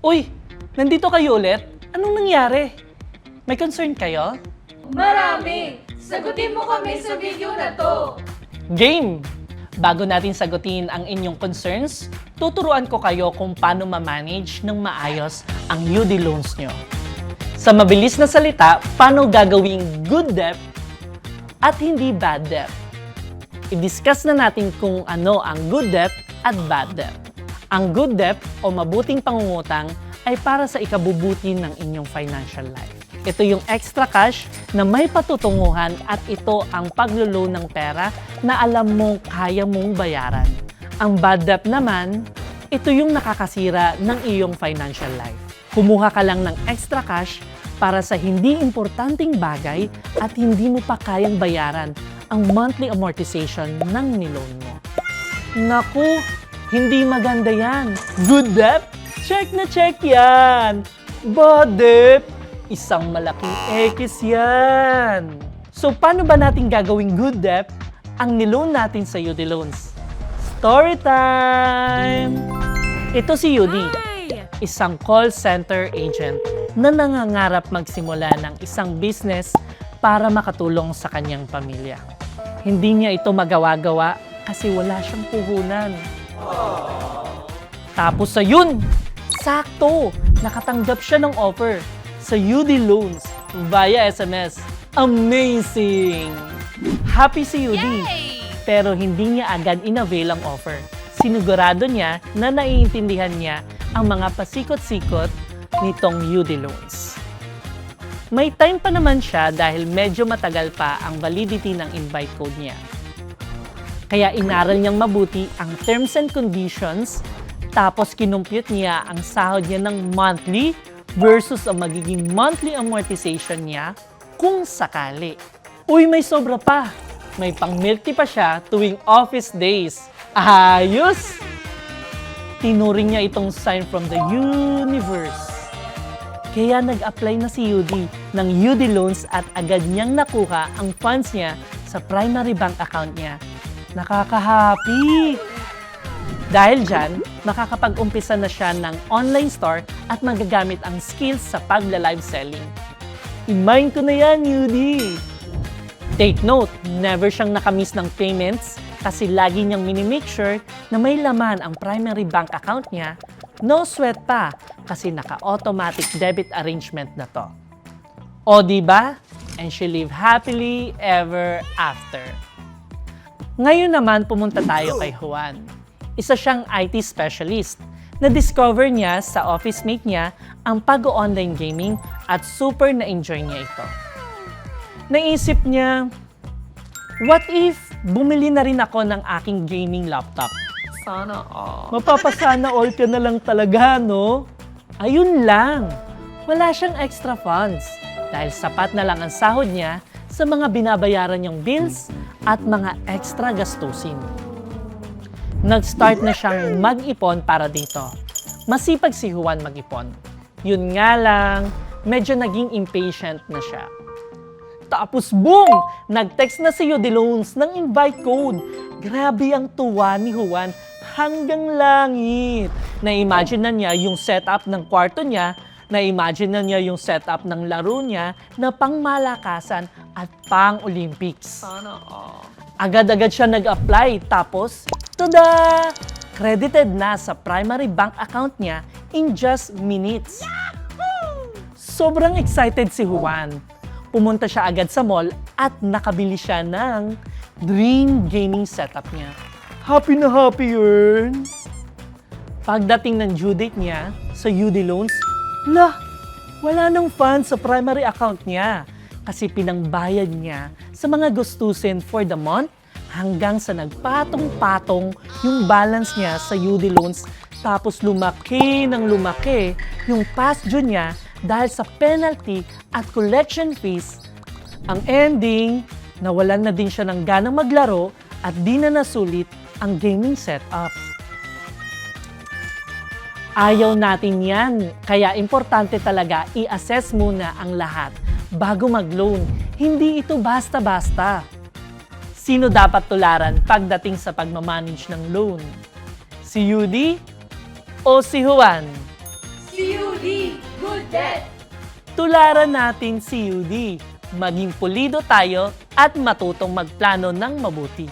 Uy! Nandito kayo ulit? Anong nangyari? May concern kayo? Marami! Sagutin mo kami sa video na to! Game! Bago natin sagutin ang inyong concerns, tuturuan ko kayo kung paano ma-manage ng maayos ang UD loans nyo. Sa mabilis na salita, paano gagawing good debt at hindi bad debt. I-discuss na natin kung ano ang good debt at bad debt. Ang good debt o mabuting pangungutang ay para sa ikabubuti ng inyong financial life. Ito yung extra cash na may patutunguhan at ito ang paglo-loan ng pera na alam mong kaya mong bayaran. Ang bad debt naman, ito yung nakakasira ng iyong financial life. Kumuha ka lang ng extra cash para sa hindi importanteng bagay at hindi mo pa kayang bayaran ang monthly amortization ng niloan mo. Naku, hindi maganda yan. Good debt? Check na check yan. Bad debt? Isang malaking X yan. So, paano ba natin gagawing good debt ang niloan natin sa UD Loans? Story time! Ito si Yudi, isang call center agent na nangangarap magsimula ng isang business para makatulong sa kanyang pamilya. Hindi niya ito magawa-gawa kasi wala siyang puhunan. Tapos ayun, sakto, nakatanggap siya ng offer sa UD Loans via SMS. Amazing! Happy si UD, pero hindi niya agad inavail ang offer. Sinigurado niya na naiintindihan niya ang mga pasikot-sikot nitong UD Loans. May time pa naman siya dahil medyo matagal pa ang validity ng invite code niya. Kaya inaral niyang mabuti ang terms and conditions, tapos kinumpute niya ang sahod niya ng monthly versus ang magiging monthly amortization niya kung sakali. Uy, may sobra pa! May pang-milk tea pa siya tuwing office days. Ayos! Tinuring niya itong sign from the universe. Kaya nag-apply na si Yudi ng UD Loans at agad niyang nakuha ang funds niya sa primary bank account niya. Nakaka-happy! Dahil dyan, makakapag-umpisa na siya ng online store at magagamit ang skills sa pagla-live selling. I-mind ko na yan, Yudi! Take note, never siyang nakamiss ng payments kasi lagi niyang minimake sure na may laman ang primary bank account niya. No sweat pa kasi naka-automatic debit arrangement na to. O diba? And she live happily ever after. Ngayon naman pumunta tayo kay Juan. Isa siyang IT specialist. Na-discover niya sa office mate niya ang pag-online gaming at super na-enjoy niya ito. Naisip niya, what if bumili na rin ako ng aking gaming laptop? Sana all. Mapapasana all ka na lang talaga, no? Ayun lang. Wala siyang extra funds dahil sapat na lang ang sahod niya sa mga binabayaran niyang bills at mga extra gastusin. Nag-start na siyang mag-ipon para dito. Masipag si Juan mag-ipon. Yun nga lang, medyo naging impatient na siya. Tapos boom! Nag-text na si UD Loans ng invite code. Grabe ang tuwa ni Juan hanggang langit. Na-imagine na niya yung setup ng kwarto niya, na-imagine na niya yung setup ng laro niya na pang-malakasan at pang-Olympics. Sana all. Agad-agad siya nag-apply tapos, tada! Credited na sa primary bank account niya in just minutes. Sobrang excited si Juan. Pumunta siya agad sa mall at nakabili siya ng dream gaming setup niya. Happy na happy yun! Pagdating ng due date niya sa UD Loans, wala nang funds sa primary account niya kasi pinangbayad niya sa mga gustusin for the month hanggang sa nagpatong-patong yung balance niya sa UD Loans tapos lumaki ng lumaki yung past due niya dahil sa penalty at collection fees. Ang ending, nawalan na din siya ng ganang maglaro at di na nasulit ang gaming setup. Ayaw natin yan, kaya importante talaga i-assess muna ang lahat bago mag-loan. Hindi ito basta-basta. Sino dapat tularan pagdating sa pagmamanage ng loan? Si Yudi o si Juan? See you Budget! Tularan natin si UD. Maging pulido tayo at matutong magplano ng mabuti.